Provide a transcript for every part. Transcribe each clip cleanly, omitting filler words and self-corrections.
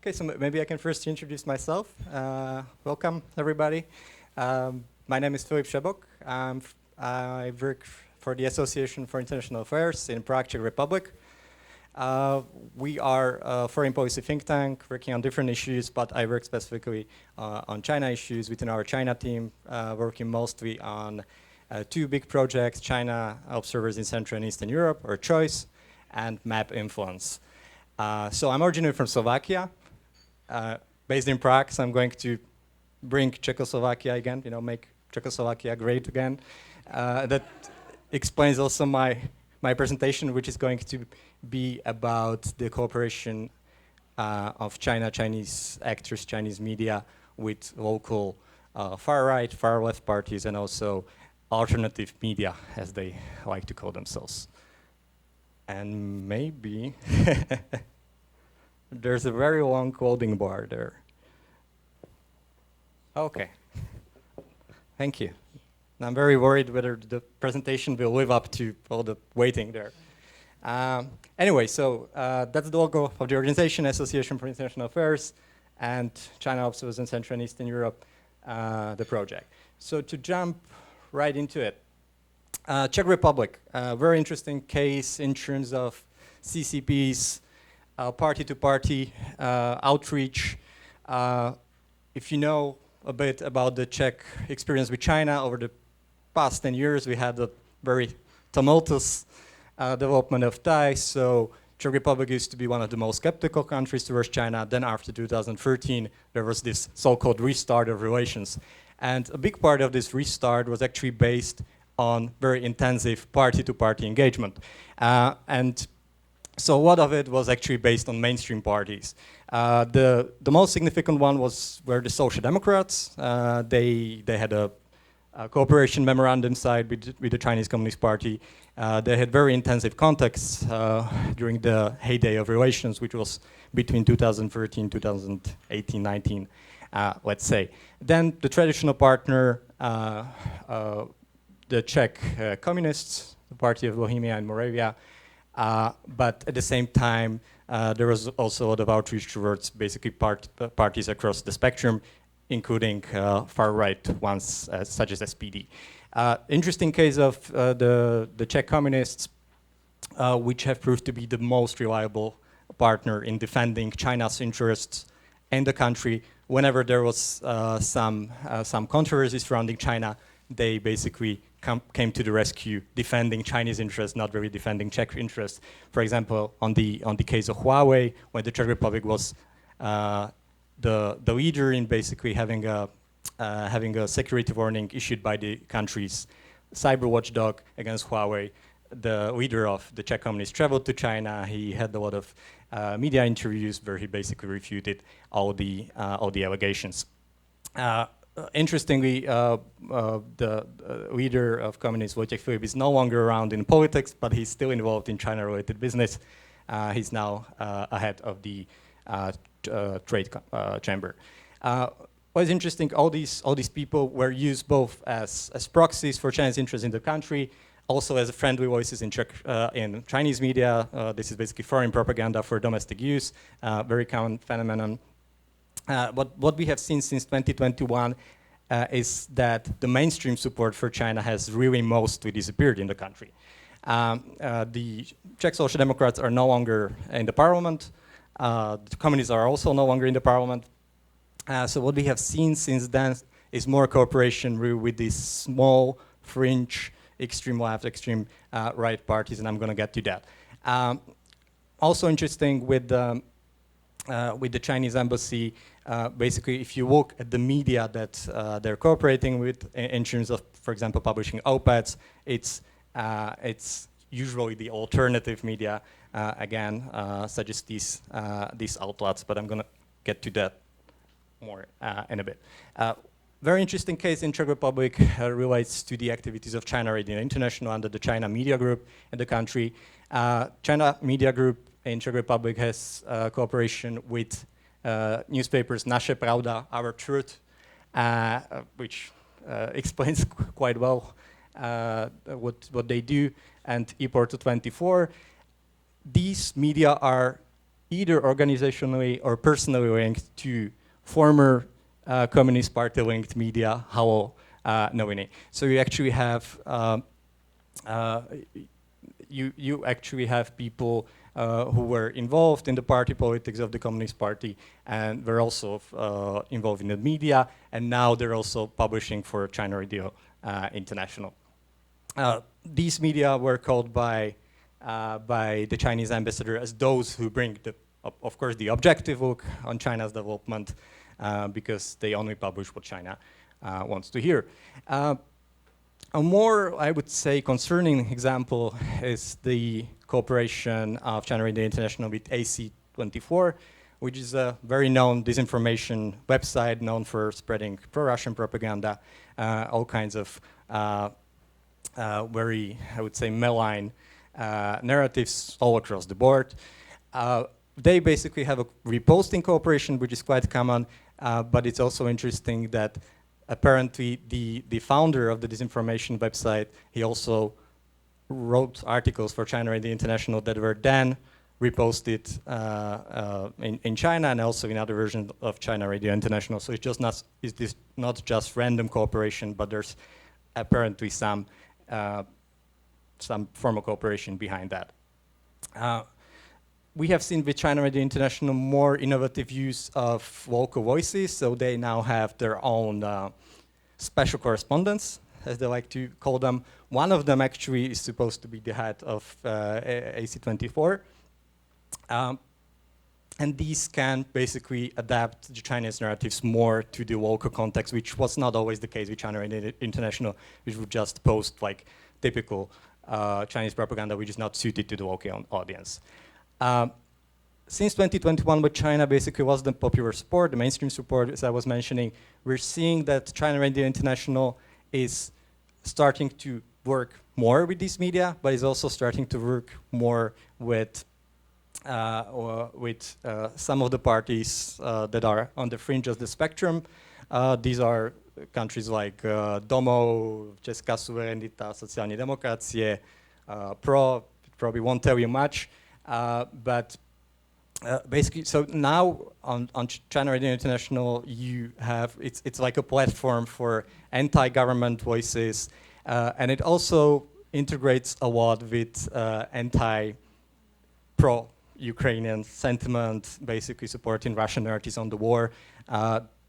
Okay, so maybe I can first introduce myself. Welcome, everybody. My name is Filip Šebok. I work for the Association for International Affairs in Prague, Czech Republic. We are a foreign policy think tank working on different issues, but I work specifically on China issues within our China team, working mostly on two big projects, China Observers in Central and Eastern Europe, or CHOICE, and Map Influence. So I'm originally from Slovakia, based in Prague, so I'm going to bring Czechoslovakia again, make Czechoslovakia great again. That explains also my presentation, which is going to be about the cooperation of Chinese actors, Chinese media with local far-right, far-left parties, and also alternative media, as they like to call themselves. And maybe there's a very long loading bar there. Okay. Thank you. I'm very worried whether the presentation will live up to all the waiting there. Anyway, so that's the logo of the organization, Association for International Affairs, and China Observers in Central and Eastern Europe, the project. So to jump right into it, Czech Republic, a very interesting case in terms of CCP's party-to-party outreach. If you know a bit about the Czech experience with China over the past 10 years, we had a very tumultuous development of ties. So Czech Republic used to be one of the most skeptical countries towards China. Then after 2013, there was this so-called restart of relations. And a big part of this restart was actually based on very intensive party-to-party engagement. And so a lot of it was actually based on mainstream parties. The most significant one were the Social Democrats. They had a cooperation memorandum signed with the Chinese Communist Party. They had very intensive contacts during the heyday of relations, which was between 2013, 2018, 19, let's say. Then the traditional partner, the Czech Communists, the Party of Bohemia and Moravia, but at the same time, there was also a lot of outreach towards basically parties across the spectrum, including far-right ones such as SPD. Interesting case of the Czech Communists, which have proved to be the most reliable partner in defending China's interests in the country. Whenever there was some controversy surrounding China, they basically came to the rescue, defending Chinese interests, not really defending Czech interests. For example, on the case of Huawei, when the Czech Republic was the leader in basically having a security warning issued by the country's cyber watchdog against Huawei, the leader of the Czech Communists traveled to China. He had a lot of media interviews where he basically refuted all the allegations. Interestingly, the leader of communists, Filip, is no longer around in politics, but he's still involved in China-related business. He's now ahead of the trade chamber. What's interesting, all these people were used both as proxies for Chinese interests in the country, also as friendly voices in Chinese media. This is basically foreign propaganda for domestic use, very common phenomenon. What we have seen since 2021 is that the mainstream support for China has really mostly disappeared in the country. The Czech Social Democrats are no longer in the parliament. The communists are also no longer in the parliament. So what we have seen since then is more cooperation really with these small, fringe, extreme left, extreme right parties, and I'm going to get to that. Also interesting with the Chinese embassy, basically, if you look at the media that they're cooperating with in terms of, for example, publishing op-eds, it's usually the alternative media, again, such as these outlets, but I'm going to get to that more in a bit. Very interesting case in Czech Republic relates to the activities of China Radio International under the China Media Group in the country. China Media Group in Czech Republic has cooperation with newspapers Naše Pravda, Our Truth, which explains quite well what they do, and ePortal 24. These media are either organizationally or personally linked to former Communist Party linked media, Halo Noviny. So you actually have you actually have people who were involved in the party politics of the Communist Party and were also involved in the media, and now they're also publishing for China Radio International. These media were called by the Chinese ambassador as those who bring, of course, the objective look on China's development, because they only publish what China wants to hear. A more, I would say, concerning example is the cooperation of China Radio International with AC24, which is a very known disinformation website known for spreading pro-Russian propaganda, all kinds of very, I would say, malign narratives all across the board. They basically have a reposting cooperation, which is quite common, but it's also interesting that apparently the founder of the disinformation website, he also wrote articles for China Radio International that were then reposted in China and also in other versions of China Radio International. So it's not just random cooperation, but there's apparently some formal cooperation behind that. We have seen with China Radio International more innovative use of local voices, so they now have their own special correspondents, as they like to call them. One of them actually is supposed to be the head of AC24. And these can basically adapt the Chinese narratives more to the local context, which was not always the case with China Radio International, which would just post like typical Chinese propaganda, which is not suited to the local audience. Since 2021, with China basically was the popular support, the mainstream support, as I was mentioning, we're seeing that China Radio International is starting to work more with these media, but is also starting to work more with some of the parties that are on the fringe of the spectrum. These are countries like Domov, Česká suverenita, sociální demokracie, PRO, probably won't tell you much, but basically, so now on China Radio International, you have, it's like a platform for anti-government voices, and it also integrates a lot with anti-pro-Ukrainian sentiment, basically supporting Russian narratives on the war.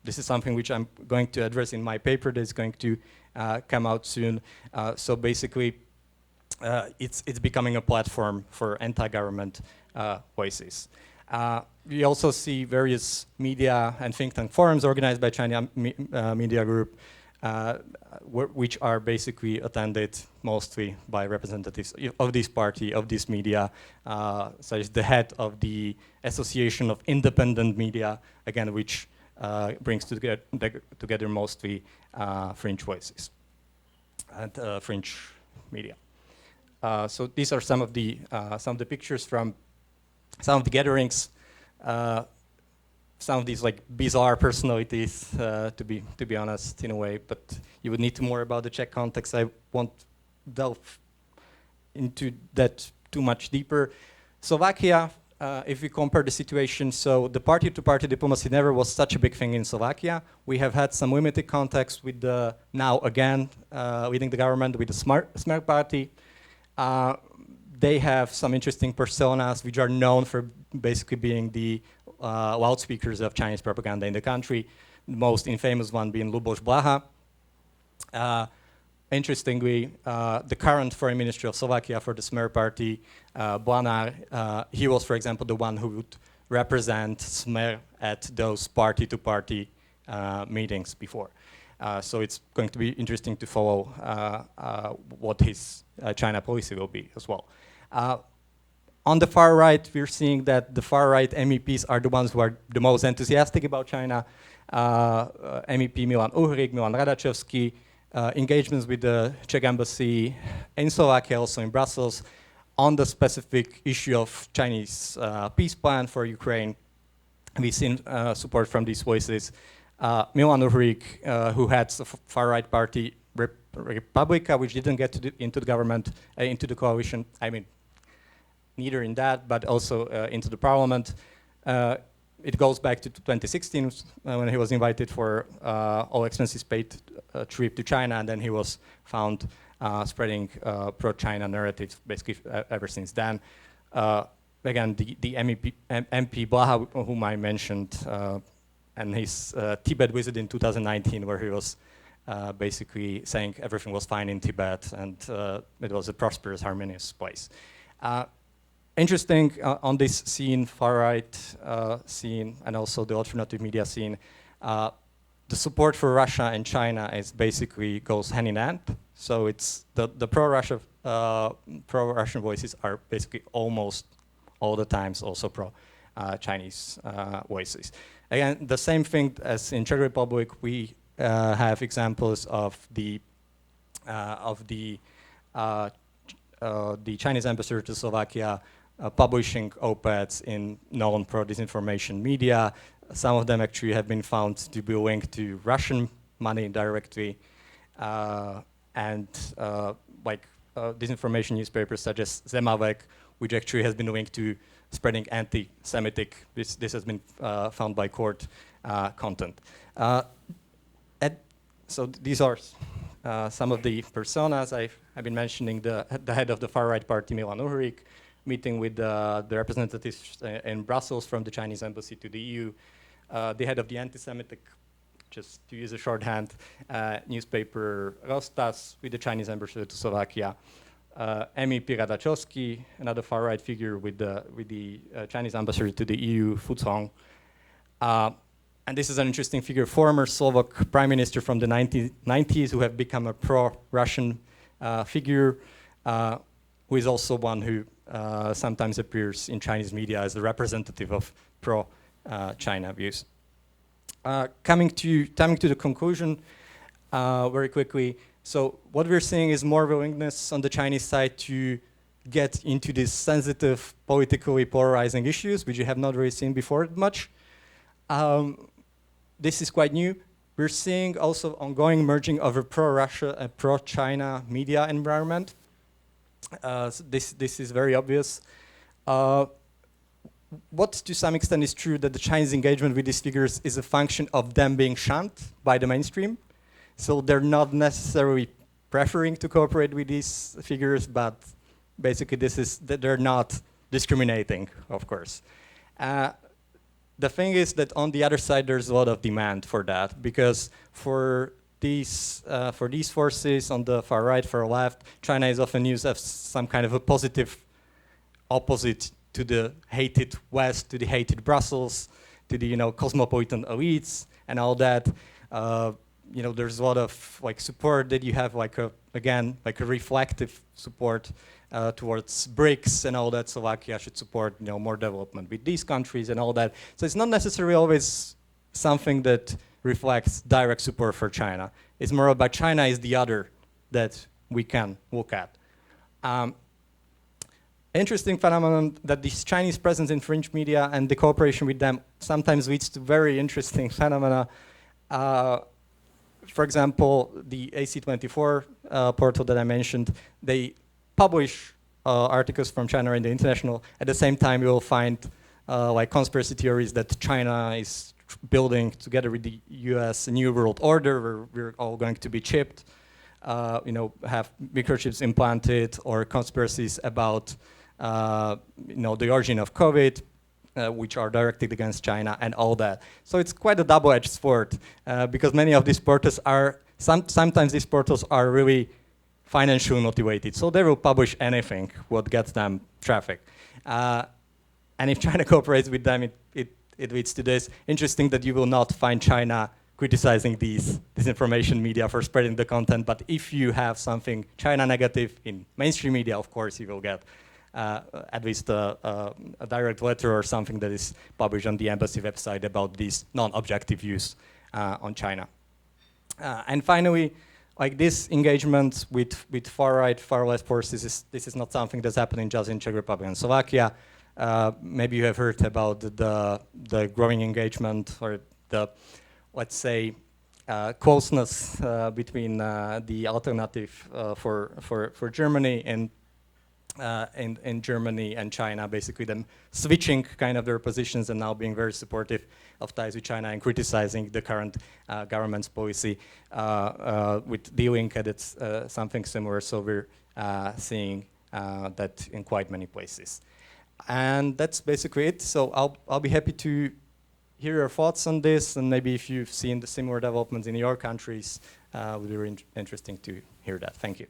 This is something which I'm going to address in my paper that's going to come out soon. So basically, it's becoming a platform for anti-government voices. We also see various media and think tank forums organized by China Media Group, which are basically attended mostly by representatives of this party, of this media, such as the head of the Association of Independent Media, again, which brings together mostly fringe voices and fringe media. So these are some of the pictures from some of the gatherings. Some of these like bizarre personalities, to be honest, in a way. But you would need to more about the Czech context. I won't delve into that too much deeper. Slovakia, if we compare the situation, so the party-to-party diplomacy never was such a big thing in Slovakia. We have had some limited contacts with the now again leading the government with the Smer party. They have some interesting personas which are known for basically being the loudspeakers of Chinese propaganda in the country, the most infamous one being Luboš Blaha. Interestingly, the current foreign minister of Slovakia for the Smer party, Blanár, he was, for example, the one who would represent Smer at those party-to-party meetings before. So it's going to be interesting to follow what his China policy will be as well. On the far right, we're seeing that the far right MEPs are the ones who are the most enthusiastic about China. MEP Milan Uhrik, Milan Radačovský, engagements with the Czech embassy in Slovakia, also in Brussels, on the specific issue of Chinese peace plan for Ukraine. We've seen support from these voices. Milan Uhrik, who heads the far-right party Republika, which didn't get into the government, into the coalition, I mean, neither in that, but also into the parliament. It goes back to 2016 when he was invited for all expenses paid trip to China, and then he was found spreading pro-China narratives basically ever since then. Again, the MP Blaha, whom I mentioned, and his Tibet visit in 2019, where he was basically saying everything was fine in Tibet and it was a prosperous, harmonious place. Interesting on this scene, far-right scene, and also the alternative media scene, the support for Russia and China is basically goes hand in hand. So it's the pro-Russian voices are basically almost all the times also pro-Chinese voices. Again, the same thing as in Czech Republic, we have examples of the Chinese ambassador to Slovakia publishing op-eds in known pro-disinformation media. Some of them actually have been found to be linked to Russian money directly, and disinformation newspapers such as Zemavek, which actually has been linked to spreading anti-Semitic. This has been found by court content. So these are some of the personas I've been mentioning. The head of the far-right party, Milan Uhrik, meeting with the representatives in Brussels from the Chinese embassy to the EU. The head of the anti-Semitic, just to use a shorthand, newspaper Rostas with the Chinese ambassador to Slovakia. MEP Radachowski, another far-right figure with the Chinese ambassador to the EU, Fu Cong. And this is an interesting figure, former Slovak prime minister from the 1990s who have become a pro-Russian figure, who is also one who sometimes appears in Chinese media as the representative of pro-China views. Coming to the conclusion very quickly. So what we're seeing is more willingness on the Chinese side to get into these sensitive, politically polarizing issues, which you have not really seen before much. This is quite new. We're seeing also ongoing merging of a pro-Russia and pro-China media environment. So this is very obvious. What to some extent is true that the Chinese engagement with these figures is a function of them being shunned by the mainstream. So they're not necessarily preferring to cooperate with these figures, but basically this is that they're not discriminating, of course. The thing is that on the other side, there's a lot of demand for that, because for these forces on the far right, far left, China is often used as some kind of a positive opposite to the hated West, to the hated Brussels, to the cosmopolitan elites and all that. There's a lot of support that you have, a reflective support towards BRICS and all that. Slovakia should support more development with these countries and all that. So it's not necessarily always something that reflects direct support for China. It's more about China is the other that we can look at. Interesting phenomenon that this Chinese presence in fringe media and the cooperation with them sometimes leads to very interesting phenomena. For example, the AC24 portal that I mentioned, they publish articles from China in the international. At the same time, you will find conspiracy theories that China is building together with the US a new world order where we're all going to be chipped, have microchips implanted, or conspiracies about the origin of COVID, which are directed against China and all that. So it's quite a double-edged sword because many of these portals are, sometimes these portals are really financially motivated. So they will publish anything what gets them traffic. And if China cooperates with them, it leads to this. Interesting that you will not find China criticizing these disinformation media for spreading the content, but if you have something China negative in mainstream media, of course you will get at least a direct letter or something that is published on the embassy website about these non-objective views on China. And finally, this engagement with far-right, far-left forces, this is not something that's happening just in Czech Republic and Slovakia. Maybe you have heard about the growing engagement or the, let's say, closeness between the alternative for Germany and in Germany and China, basically them switching kind of their positions and now being very supportive of ties with China and criticizing the current government's policy with D-Link, and it's something similar. So we're seeing that in quite many places. And that's basically it. So I'll be happy to hear your thoughts on this, and maybe if you've seen the similar developments in your countries, it would be really interesting to hear that. Thank you.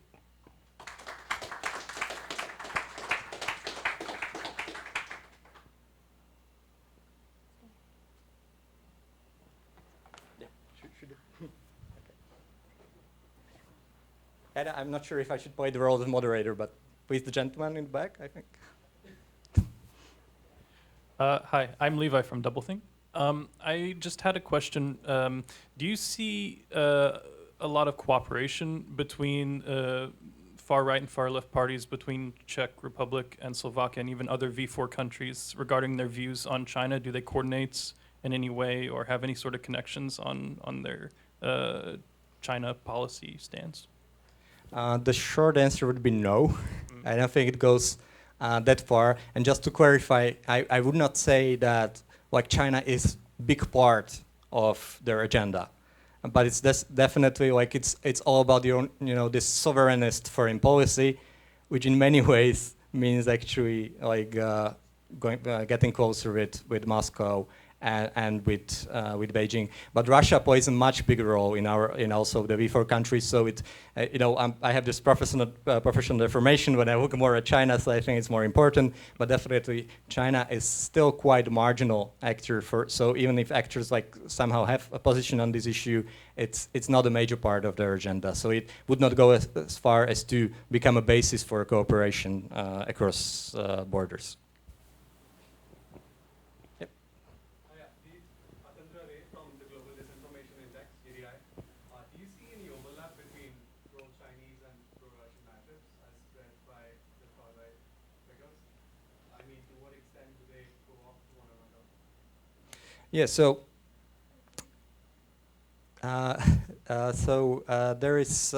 And I'm not sure if I should play the role of moderator, but please, the gentleman in the back, I think. Hi, I'm Levi from Doublethink. I just had a question. Do you see a lot of cooperation between far-right and far-left parties between Czech Republic and Slovakia and even other V4 countries regarding their views on China? Do they coordinate in any way or have any sort of connections on their China policy stance? The short answer would be no. I don't think it goes that far. And just to clarify, I would not say that like China is big part of their agenda, but it's definitely like it's all about your this sovereignist foreign policy, which in many ways means actually like getting closer with Moscow and with Beijing. But Russia plays a much bigger role in also the V4 countries. So I have this professional information when I look more at China, so I think it's more important. But definitely China is still quite a marginal actor. So even if actors like somehow have a position on this issue, it's not a major part of their agenda. So it would not go as far as to become a basis for cooperation across borders. Yeah, so there is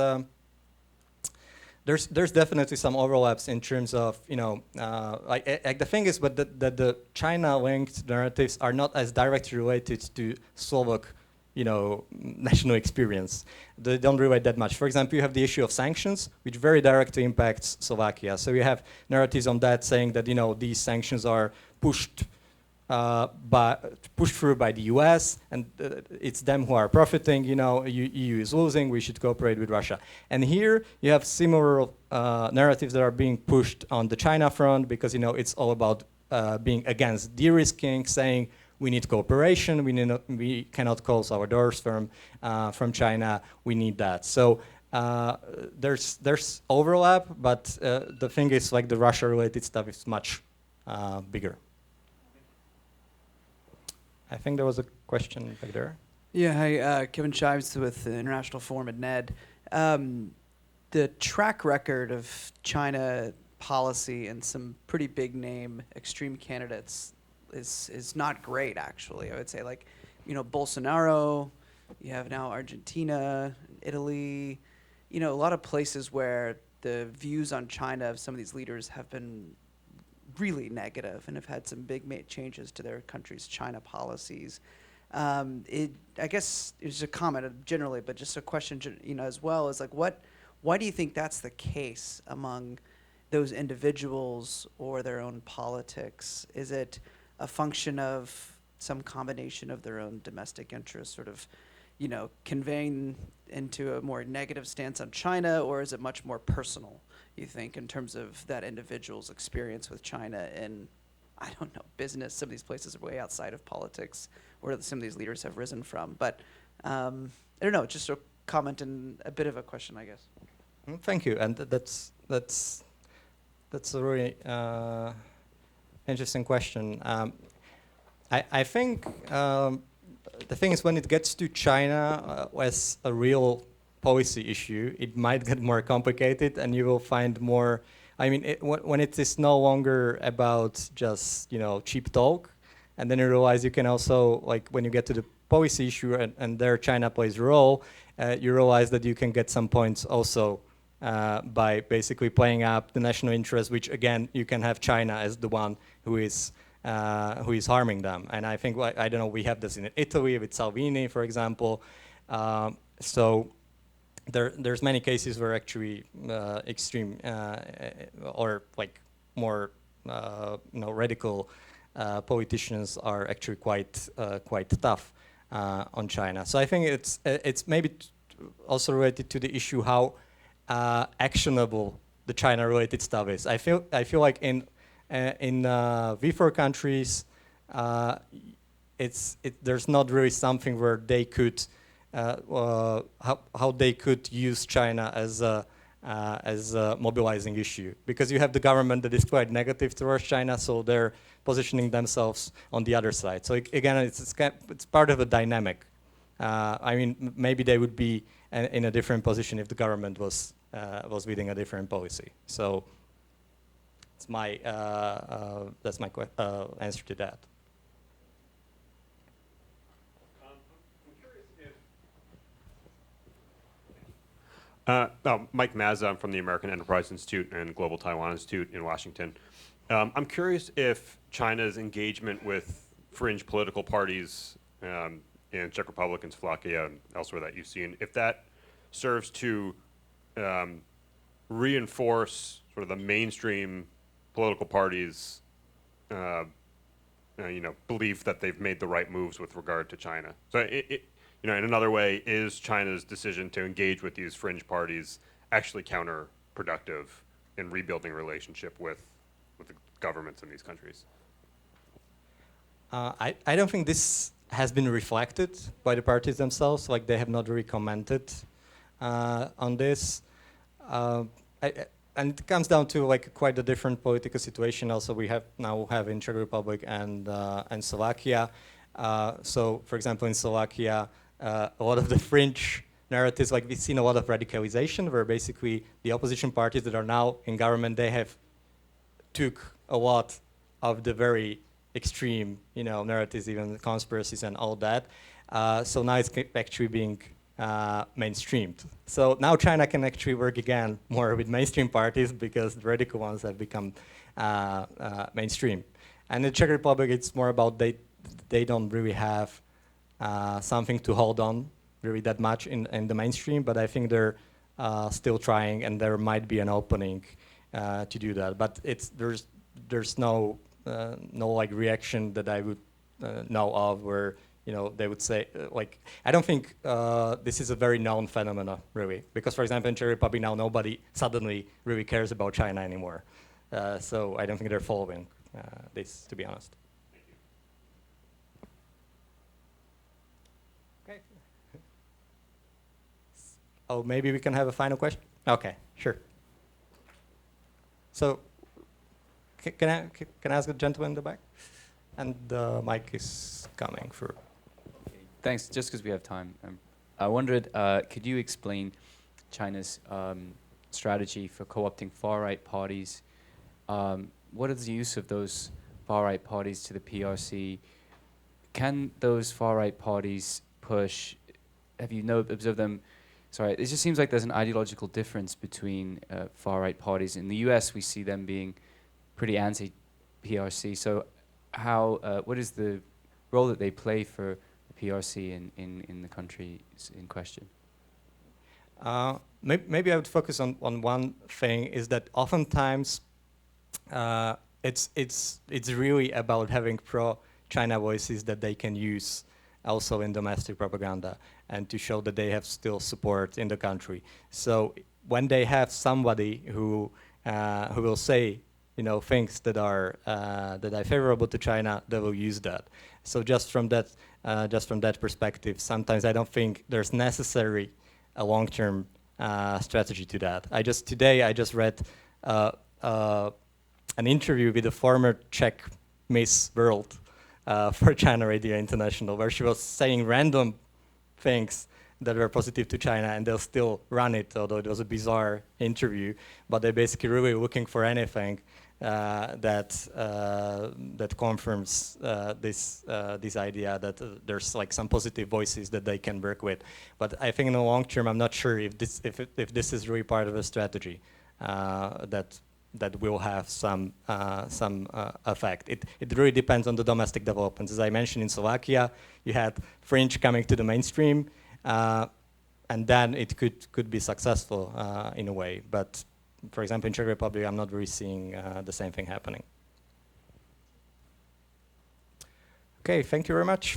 there's definitely some overlaps in terms of like the thing is, but that the China-linked narratives are not as directly related to Slovak national experience. They don't relate that much. For example, you have the issue of sanctions, which very directly impacts Slovakia. So you have narratives on that saying that these sanctions are pushed through by the US, and it's them who are profiting. EU is losing. We should cooperate with Russia. And here you have similar narratives that are being pushed on the China front because it's all about being against de-risking, saying we need cooperation. We cannot close our doors from China. We need that. So there's overlap, but the thing is, like the Russia-related stuff is much bigger. I think there was a question back there. Yeah, hi, Kevin Shives with the International Forum at NED. The track record of China policy and some pretty big name extreme candidates is not great, actually. I would say, like, Bolsonaro, you have now Argentina, Italy, a lot of places where the views on China of some of these leaders have been really negative and have had some big changes to their country's China policies. I guess it's a comment generally, but just a question, as well, is like, why do you think that's the case among those individuals or their own politics? Is it a function of some combination of their own domestic interests, sort of, conveying into a more negative stance on China, or is it much more personal, you think, in terms of that individual's experience with China in, I don't know, business? Some of these places are way outside of politics, where some of these leaders have risen from. But I don't know, just a comment and a bit of a question, I guess. Thank you, and that's a really interesting question. I think the thing is, when it gets to China as a real policy issue, it might get more complicated, and you will find more. I mean, when it is no longer about just cheap talk, and then you realize you can also, like, when you get to the policy issue and there China plays a role, you realize that you can get some points also by basically playing up the national interest, which again you can have China as the one who is harming them. And I think, I don't know, we have this in Italy with Salvini, for example. So there's many cases where actually extreme or like more radical politicians are actually quite tough on China. So I think it's maybe also related to the issue how actionable the China-related stuff is. I feel like in V4 countries, there's not really something where they could how they could use China as a mobilizing issue, because you have the government that is quite negative towards China, so they're positioning themselves on the other side. So again, it's part of a dynamic. I mean, maybe they would be in a different position if the government was leading a different policy. So it's my that's my answer to that. Mike Mazza, I'm from the American Enterprise Institute and Global Taiwan Institute in Washington. I'm curious if China's engagement with fringe political parties in Czech Republic and Slovakia and elsewhere that you've seen, if that serves to reinforce sort of the mainstream political parties' belief that they've made the right moves with regard to China. So in another way, is China's decision to engage with these fringe parties actually counterproductive in rebuilding relationship with the governments in these countries? I don't think this has been reflected by the parties themselves. Like, they have not really commented on this. And it comes down to like quite a different political situation. Also, we now have in Czech Republic and Slovakia. So, for example, in Slovakia, a lot of the fringe narratives, like we've seen a lot of radicalization, where basically the opposition parties that are now in government, they have took a lot of the very extreme, narratives, even conspiracies and all that. So now it's actually being mainstreamed. So now China can actually work again more with mainstream parties because the radical ones have become mainstream. And in the Czech Republic, it's more about they don't really have something to hold on really that much in the mainstream, but I think they're still trying, and there might be an opening to do that. But there's no like reaction that I would know of where they would say like, I don't think this is a very known phenomena really, because for example in Czech Republic now nobody suddenly really cares about China anymore. So I don't think they're following this, to be honest. Okay. Oh, maybe we can have a final question? Okay, sure. So can I ask the gentleman in the back? And the mic is coming through. Thanks. Just because we have time, I wondered, could you explain China's strategy for co-opting far-right parties? What is the use of those far-right parties to the PRC? Can those far-right parties push? Have you observed them? Sorry, it just seems like there's an ideological difference between far-right parties. In the U.S., we see them being pretty anti-PRC. So, what is the role that they play for the PRC in the countries in question? Maybe I would focus on one thing, is that oftentimes it's really about having pro-China voices that they can use also in domestic propaganda and to show that they have still support in the country. So when they have somebody who will say things that are favorable to China, they will use that. So just from that perspective, sometimes I don't think there's necessary a long-term strategy to that. Today I just read an interview with a former Czech Miss World for China Radio International, where she was saying random things that were positive to China, and they'll still run it, although it was a bizarre interview. But they're basically really looking for anything that confirms this idea that there's like some positive voices that they can work with. But I think in the long term, I'm not sure if this is really part of a strategy that will have some effect. It really depends on the domestic developments. As I mentioned, in Slovakia, you had Fringe coming to the mainstream, and then it could be successful in a way. But for example, in Czech Republic, I'm not really seeing the same thing happening. Okay, thank you very much.